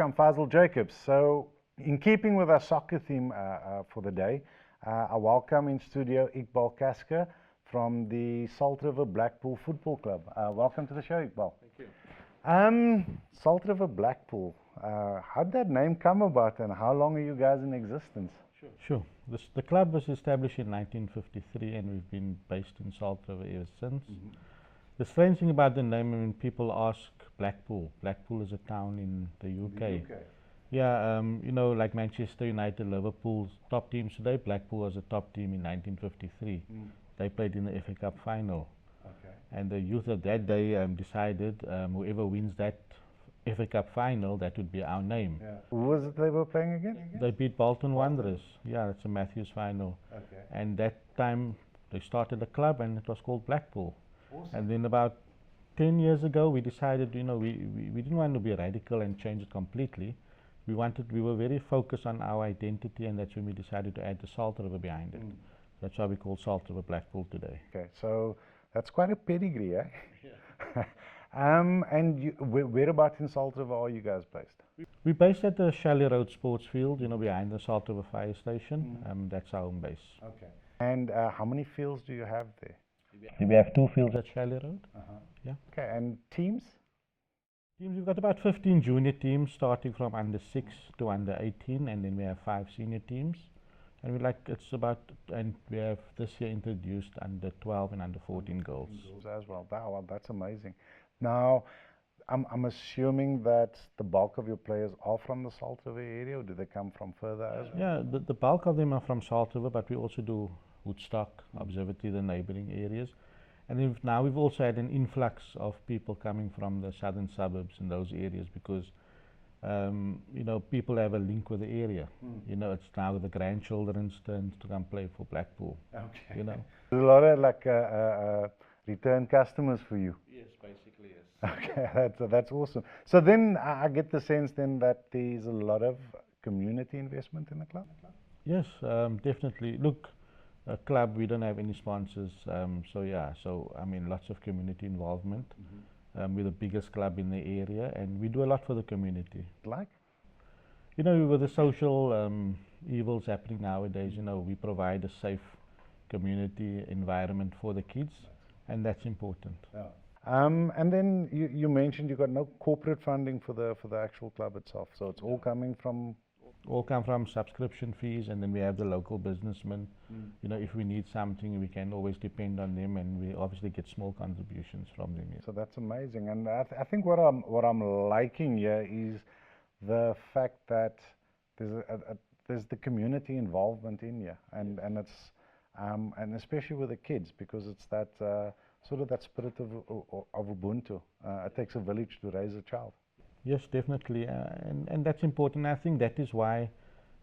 I'm Faisal Jacobs. So, in keeping with our soccer theme for the day, I welcome in studio Iqbal Kasker from the Salt River Blackpool Football Club. Welcome to the show, Iqbal. Thank you. Salt River Blackpool, how did that name come about and how long are you guys in existence? Sure. The club was established in 1953 and we've been based in Salt River ever since. The strange thing about the name, when people ask Blackpool, Blackpool is a town in the UK. Yeah, you know, like Manchester United, Liverpool's top teams today, Blackpool was a top team in 1953. They played in the FA Cup final. And the youth of that day decided whoever wins that FA Cup final, that would be our name. Who was it they were playing again? They beat Bolton Wanderers. Yeah, it's a Matthews final. And that time they started a club and it was called Blackpool. And then about 10 years ago we decided, you know, we didn't want to be radical and change it completely. We were very focused on our identity, and that's when we decided to add the Salt River behind it. That's why we call Salt River Blackpool today. Okay, so that's quite a pedigree, eh? Yeah. And whereabouts in Salt River are you guys based? We're based at the Shelley Road Sports Field, you know, behind the Salt River Fire Station. That's our home base. Okay. And how many fields do you have there? We have 2 fields at Shelley Road. Yeah. Okay, and teams? Teams, we've got about 15 junior teams starting from under 6 to under 18, and then we have 5 senior teams. And we have this year introduced under 12 and under 14 girls. As well. Wow, that's amazing. Now, I'm assuming that the bulk of your players are from the Salt River area, or do they come from further as well? Yeah, the bulk of them are from Salt River, but we also do Woodstock, Observatory, the neighbouring areas. And now we've also had an influx of people coming from the southern suburbs in those areas because, you know, people have a link with the area. You know, it's now the grandchildren's turn to come play for Blackpool. Okay. You know. There's a lot of like return customers for you. Yes, basically, yes. Okay, that's awesome. So then I get the sense then that there's a lot of community investment in the club? Yes, definitely. Look, a club, we don't have any sponsors, so I mean lots of community involvement. We're the biggest club in the area and we do a lot for the community. Like? You know, with the social evils happening nowadays, you know, we provide a safe community environment for the kids, and that's important. And then you mentioned you got no corporate funding for the actual club itself, so it's all coming from? All come from subscription fees, and then we have the local businessmen. You know, if we need something, we can always depend on them, and we obviously get small contributions from them. So that's amazing, and I think what I'm liking here is the fact that there's the community involvement in here, and it's and especially with the kids, because it's that sort of that spirit of Ubuntu. It takes a village to raise a child. Yes, definitely, and that's important. I think that is why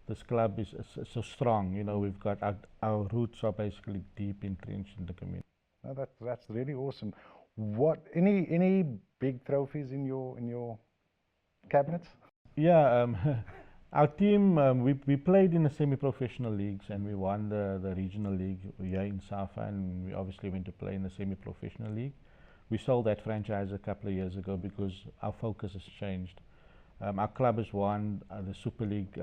this club is so strong. You know, we've got our roots are basically deep entrenched in the community. No, that's really awesome. What any big trophies in your cabinets? Yeah, our team we played in the semi-professional leagues and we won the regional league here in Safa, and we obviously went to play in the semi-professional league. We sold that franchise a couple of years ago because our focus has changed. Our club has won the Super League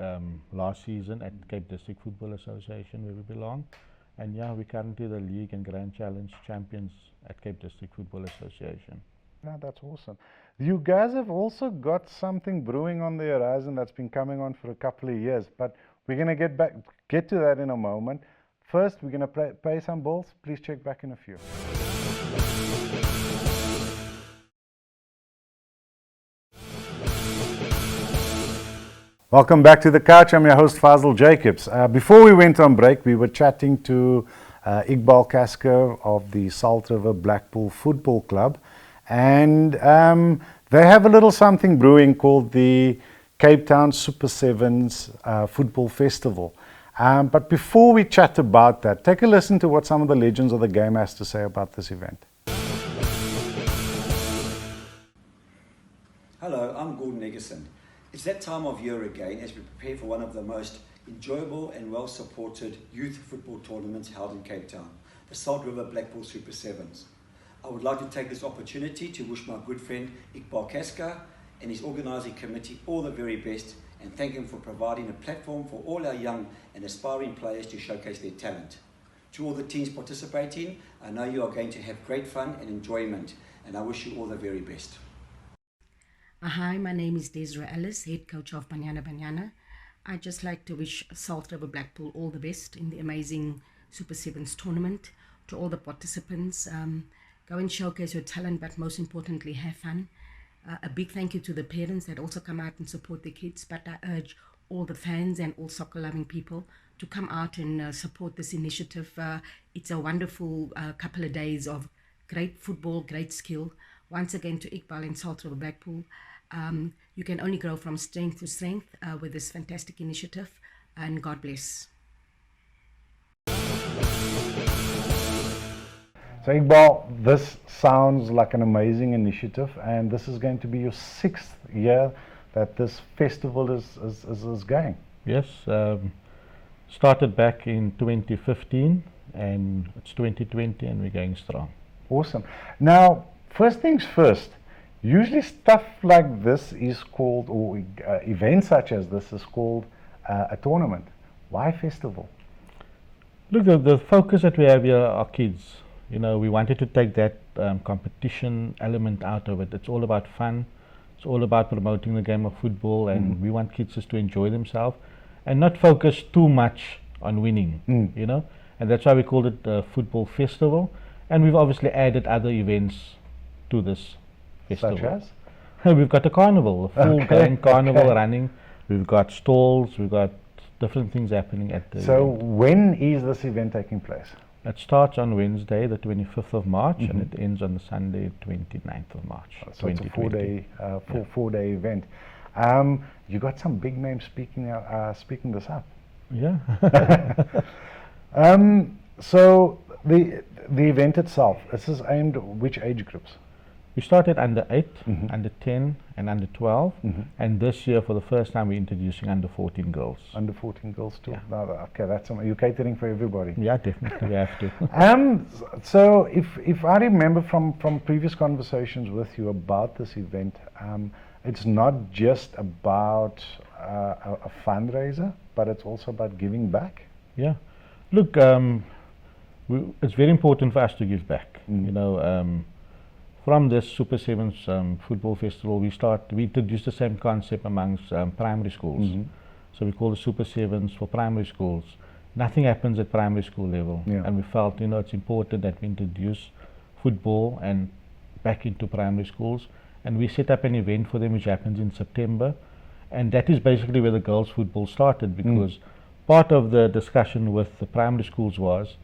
last season at Cape District Football Association, where we belong. And yeah, we're currently the League and Grand Challenge champions at Cape District Football Association. Yeah, that's awesome. You guys have also got something brewing on the horizon that's been coming on for a couple of years, but we're going to get to that in a moment. First, we're going to pay some bills. Please check back in a few. Welcome back to The Couch. I'm your host, Faisal Jacobs. Before we went on break, we were chatting to Iqbal Kasker of the Salt River Blackpool Football Club. And they have a little something brewing called the Cape Town Super Sevens Football Festival. But before we chat about that, take a listen to what some of the legends of the game has to say about this event. Hello, I'm Gordon Eggerson. It's that time of year again as we prepare for one of the most enjoyable and well-supported youth football tournaments held in Cape Town, the Salt River Blackpool Super Sevens. I would like to take this opportunity to wish my good friend Iqbal Kasker and his organising committee all the very best, and thank him for providing a platform for all our young and aspiring players to showcase their talent. To all the teams participating, I know you are going to have great fun and enjoyment, and I wish you all the very best. Hi, my name is Desiree Ellis, head coach of Banyana Banyana. I'd just like to wish Salt River Blackpool all the best in the amazing Super Sevens tournament. To all the participants, go and showcase your talent, but most importantly, have fun. A big thank you to the parents that also come out and support their kids, but I urge all the fans and all soccer-loving people to come out and support this initiative. It's a wonderful couple of days of great football, great skill. Once again, to Iqbal and Salt River Blackpool, you can only grow from strength to strength with this fantastic initiative, and God bless. So Iqbal, this sounds like an amazing initiative, and this is going to be your 6th year that this festival is going. Yes, started back in 2015 and it's 2020 and we're going strong. Awesome. Now, first things first, usually stuff like this is called, or events such as this is called a tournament. Why festival? Look, the focus that we have here are kids. You know, we wanted to take that competition element out of it. It's all about fun. It's all about promoting the game of football, and we want kids just to enjoy themselves and not focus too much on winning, you know. And that's why we called it a football festival. And we've obviously added other events to this festival. Such as? We've got a carnival, a full grand carnival running. We've got stalls, we've got different things happening at the So event. when is this event taking place? It starts on Wednesday, the 25th of March, and it ends on the Sunday, 29th of March. So it's a 4-day, four-day event. You got some big names speaking this up. Yeah. So the event itself, this is aimed at which age groups? We started under 8, under 10, and under 12. And this year, for the first time, we're introducing under 14 girls. Under 14 girls too. Yeah. No, okay, you're catering for everybody. Yeah, definitely, we have to. So if I remember from previous conversations with you about this event, it's not just about a fundraiser, but it's also about giving back. Yeah. Look, it's very important for us to give back. You know, from this Super Sevens football festival, we introduced the same concept amongst primary schools. So we call the Super Sevens for primary schools. Nothing happens at primary school level, and we felt, you know, it's important that we introduce football and back into primary schools. And we set up an event for them which happens in September, and that is basically where the girls' football started, because part of the discussion with the primary schools was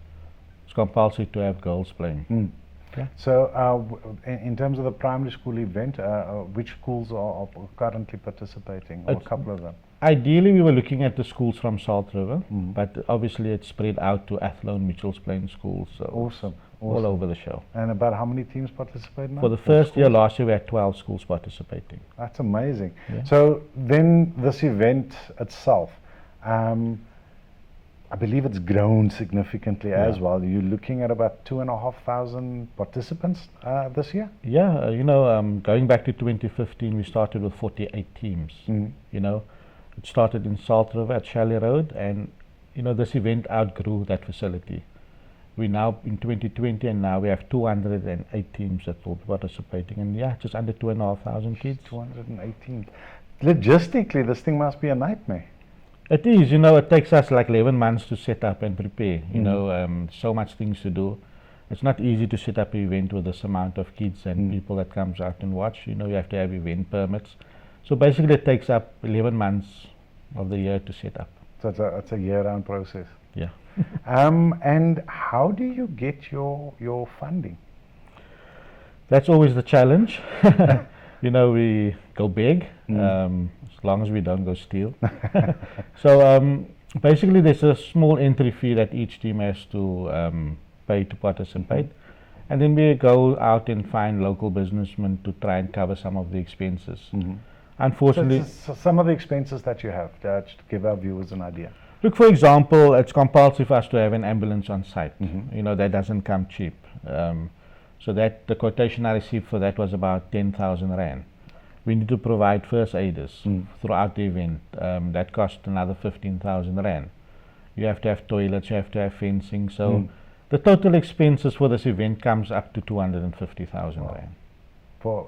it's compulsory to have girls playing. Yeah. So in terms of the primary school event, which schools are currently participating, or a couple of them? Ideally, we were looking at the schools from Salt River, but obviously it's spread out to Athlone, Mitchell's Plain schools, so Awesome. all over the show. And about how many teams participate now? For the first year, last year, we had 12 schools participating. That's amazing. Yeah. So then this event itself, I believe it's grown significantly as well. You're looking at about 2,500 participants this year? Yeah, you know, going back to 2015, we started with 48 teams. You know, it started in Salt River at Shelley Road, and you know, this event outgrew that facility. We now in 2020, and now we have 208 teams that will be participating, and yeah, just under 2,500 kids. 218. Logistically, this thing must be a nightmare. It is, you know, it takes us like 11 months to set up and prepare, you know, so much things to do. It's not easy to set up an event with this amount of kids and people that comes out and watch. You know, you have to have event permits. So basically it takes up 11 months of the year to set up. So it's a year-round process. Yeah. And how do you get your funding? That's always the challenge. You know, we go big, as long as we don't go steal. So basically there's a small entry fee that each team has to pay to participate. And then we go out and find local businessmen to try and cover some of the expenses. Unfortunately, So some of the expenses that you have, just to give our viewers an idea. look, for example, it's compulsory for us to have an ambulance on site. You know, that doesn't come cheap. So that the quotation I received for that was about 10,000 Rand. we need to provide first aiders throughout the event. That costs another 15,000 rand. You have to have toilets, you have to have fencing. So the total expenses for this event comes up to 250,000 rand.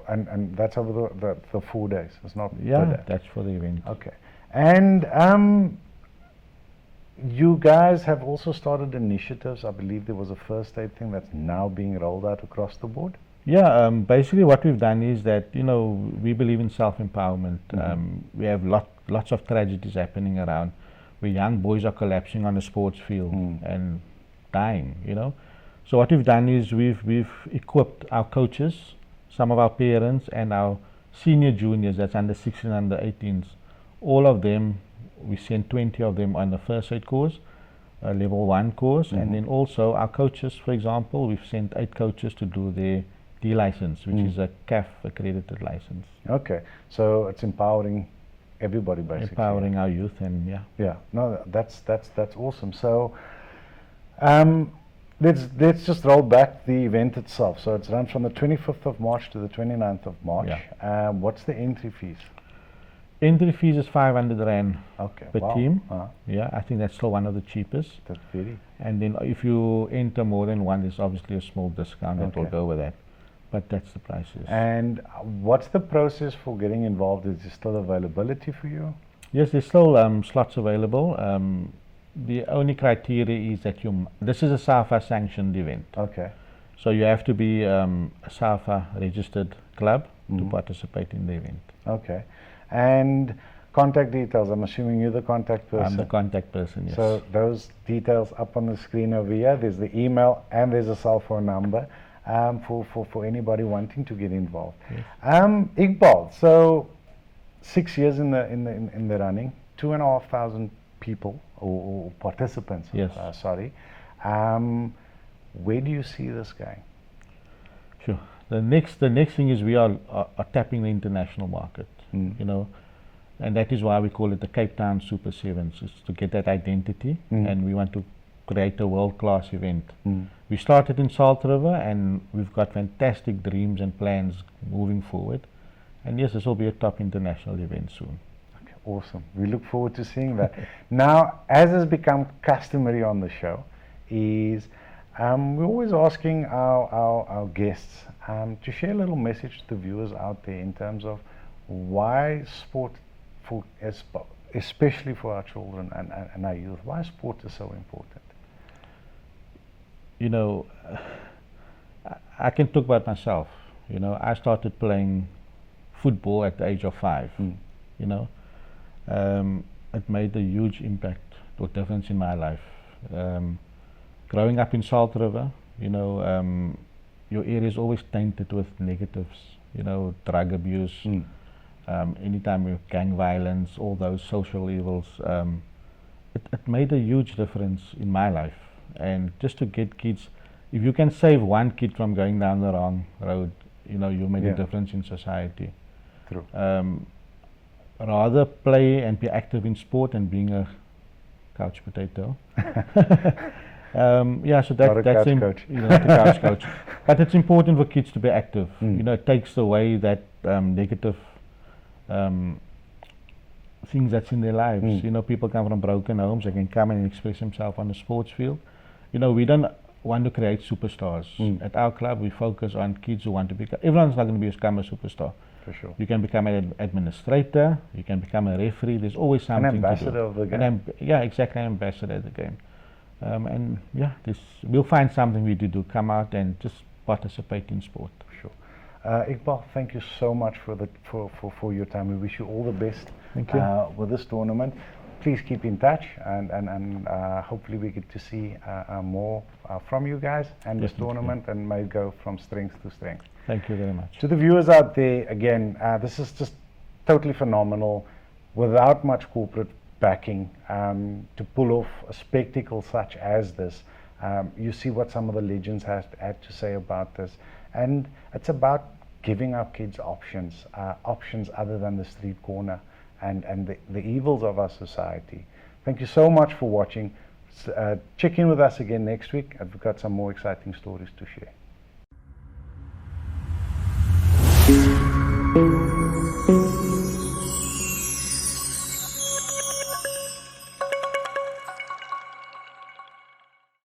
And that's over the 4 days. It's not per Yeah, day. that's for the event. Okay. And you guys have also started initiatives. I believe there was a first aid thing that's now being rolled out across the board. Yeah, basically what we've done is that, you know, we believe in self-empowerment. We have lots of tragedies happening around where young boys are collapsing on the sports field and dying, you know. So what we've done is we've equipped our coaches, some of our parents and our senior juniors, that's under 16 and under 18s, all of them, we sent 20 of them on the first aid course, level 1 course, and then also our coaches, for example, we've sent 8 coaches to do their D license, which is a CAF accredited license. Okay, so it's empowering everybody basically. Empowering our youth, and Yeah, no, that's awesome. So let's just roll back the event itself. So it's run from the 25th of March to the 29th of March. Yeah. What's the entry fees? Entry fees is 500 rand Okay, per wow. team. Yeah, I think that's still one of the cheapest. That's very. And then if you enter more than one, there's obviously a small discount that will Okay. go with that. But that's the prices. And what's the process for getting involved? Is there still availability for you? Yes, there's still slots available. The only criteria is that this is a SAFA sanctioned event. Okay. So you have to be a SAFA registered club to participate in the event. Okay. And contact details, I'm assuming you're the contact person. I'm the contact person, yes. So those details up on the screen over here, there's the email and there's a cell phone number for anybody wanting to get involved. Yes. Iqbal, so 6 years in the running, 2,500 people or participants. Yes. Sorry. Where do you see this going? Sure. The next thing is we are tapping the international market, you know, and that is why we call it the Cape Town Super Sevens, is to get that identity, and we want to create a world-class event. We started in Salt River, and we've got fantastic dreams and plans moving forward. And yes, this will be a top international event soon. Okay, awesome. We look forward to seeing that. Now, as has become customary on the show, is we're always asking our guests to share a little message to the viewers out there in terms of why sport, especially for our children and our youth, why sport is so important. You know, I can talk about myself. You know, I started playing football at the age of 5. You know, it made a huge impact or difference in my life. Growing up in Salt River, you know, your area is always tainted with negatives. You know, drug abuse, anytime you gang violence, all those social evils. It made a huge difference in my life. And just to get kids, if you can save one kid from going down the wrong road, you know, you made a difference in society. True. Rather play and be active in sport and being a couch potato. Yeah, so that's coach. you know, not a couch coach. But it's important for kids to be active. You know, it takes away that negative things that's in their lives. You know, people come from broken homes. They can come and express themselves on the sports field. You know, we don't want to create superstars. At our club, we focus on kids who want to become. Everyone's not going to become a superstar. For sure. You can become an administrator. You can become a referee. There's always something An ambassador to do. of the game. Yeah, exactly, an ambassador of the game. And yeah, we'll find something we do. Come out and just participate in sport. Sure. Iqbal, thank you so much for your time. We wish you all the best. Thank you. With this tournament. Please keep in touch, and hopefully we get to see more from you guys and this Definitely. tournament, and may go from strength to strength. Thank you very much. To the viewers out there, again, this is just totally phenomenal, without much corporate backing, to pull off a spectacle such as this. You see what some of the legends had to say about this, and it's about giving our kids options other than the street corner and the evils of our society. Thank you so much for watching. Check in with us again next week, and we've got some more exciting stories to share.